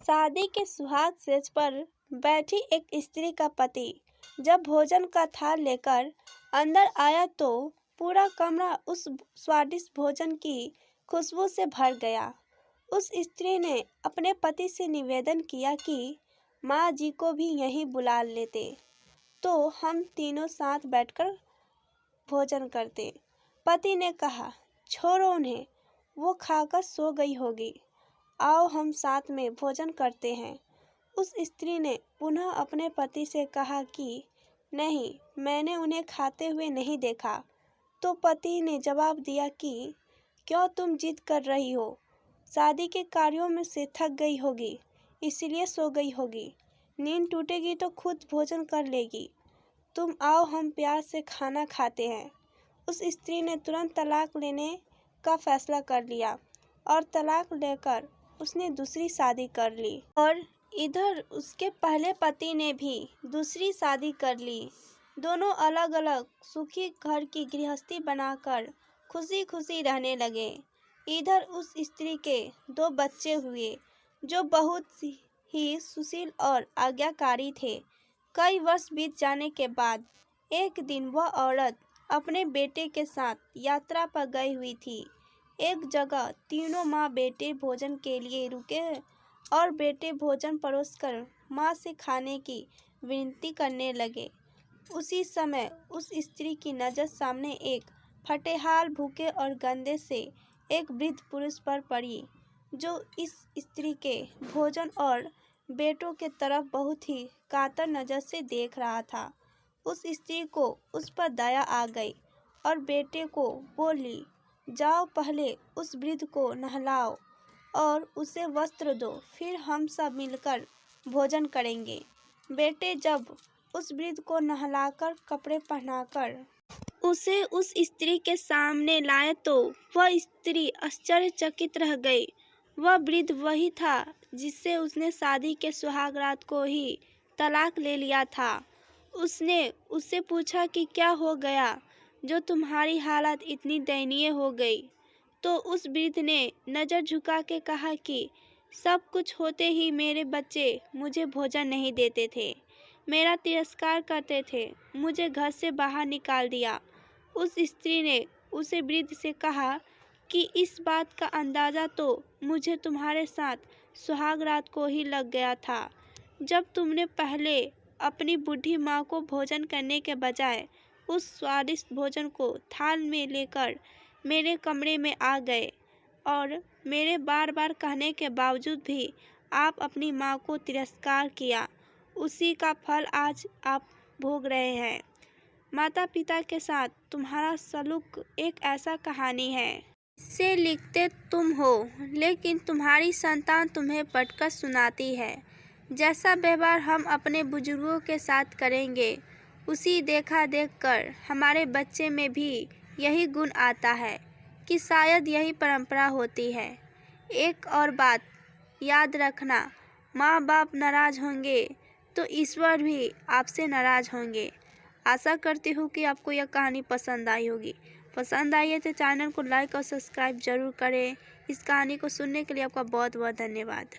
शादी के सुहाग सेज पर बैठी एक स्त्री का पति जब भोजन का थाल लेकर अंदर आया तो पूरा कमरा उस स्वादिष्ट भोजन की खुशबू से भर गया। उस स्त्री ने अपने पति से निवेदन किया कि माँ जी को भी यहीं बुला लेते तो हम तीनों साथ बैठकर भोजन करते। पति ने कहा, छोड़ो उन्हें, वो खाकर सो गई होगी, आओ हम साथ में भोजन करते हैं। उस स्त्री ने पुनः अपने पति से कहा कि नहीं, मैंने उन्हें खाते हुए नहीं देखा। तो पति ने जवाब दिया कि क्यों तुम जिद कर रही हो, शादी के कार्यों में से थक गई होगी इसलिए सो गई होगी, नींद टूटेगी तो खुद भोजन कर लेगी, तुम आओ हम प्यार से खाना खाते हैं। उस स्त्री ने तुरंत तलाक लेने का फैसला कर लिया और तलाक लेकर उसने दूसरी शादी कर ली और इधर उसके पहले पति ने भी दूसरी शादी कर ली। दोनों अलग अलग सुखी घर की गृहस्थी बनाकर खुशी खुशी रहने लगे। इधर उस स्त्री के 2 बच्चे हुए जो बहुत ही सुशील और आज्ञाकारी थे। कई वर्ष बीत जाने के बाद एक दिन वह औरत अपने बेटे के साथ यात्रा पर गई हुई थी। एक जगह तीनों माँ बेटे भोजन के लिए रुके और बेटे भोजन परोसकर माँ से खाने की विनती करने लगे। उसी समय उस स्त्री की नज़र सामने एक फटेहाल, भूखे और गंदे से एक वृद्ध पुरुष पर पड़ी जो इस स्त्री के भोजन और बेटों के तरफ बहुत ही कातर नज़र से देख रहा था। उस स्त्री को उस पर दया आ गई और बेटे को बोली, जाओ पहले उस वृद्ध को नहलाओ और उसे वस्त्र दो, फिर हम सब मिलकर भोजन करेंगे। बेटे जब उस वृद्ध को नहलाकर कपड़े पहनाकर उसे उस स्त्री के सामने लाए तो वह स्त्री आश्चर्यचकित रह गई। वह वृद्ध वही था जिससे उसने शादी के सुहाग रात को ही तलाक ले लिया था। उसने उससे पूछा कि क्या हो गया जो तुम्हारी हालत इतनी दयनीय हो गई। तो उस वृद्ध ने नज़र झुका के कहा कि सब कुछ होते ही मेरे बच्चे मुझे भोजन नहीं देते थे, मेरा तिरस्कार करते थे, मुझे घर से बाहर निकाल दिया। उस स्त्री ने उसे वृद्ध से कहा कि इस बात का अंदाज़ा तो मुझे तुम्हारे साथ सुहाग रात को ही लग गया था, जब तुमने पहले अपनी बूढ़ी माँ को भोजन करने के बजाय उस स्वादिष्ट भोजन को थाल में लेकर मेरे कमरे में आ गए और मेरे बार बार कहने के बावजूद भी आप अपनी माँ को तिरस्कार किया। उसी का फल आज आप भोग रहे हैं। माता पिता के साथ तुम्हारा सलूक एक ऐसा कहानी है, इसे लिखते तुम हो लेकिन तुम्हारी संतान तुम्हें पढ़कर सुनाती है। जैसा व्यवहार हम अपने बुजुर्गों के साथ करेंगे उसी देखा देखकर हमारे बच्चे में भी यही गुण आता है कि शायद यही परंपरा होती है। एक और बात याद रखना, माँ बाप नाराज़ होंगे तो ईश्वर भी आपसे नाराज़ होंगे। आशा करती हूँ कि आपको यह कहानी पसंद आई होगी। पसंद आई है तो चैनल को लाइक और सब्सक्राइब जरूर करें। इस कहानी को सुनने के लिए आपका बहुत बहुत धन्यवाद।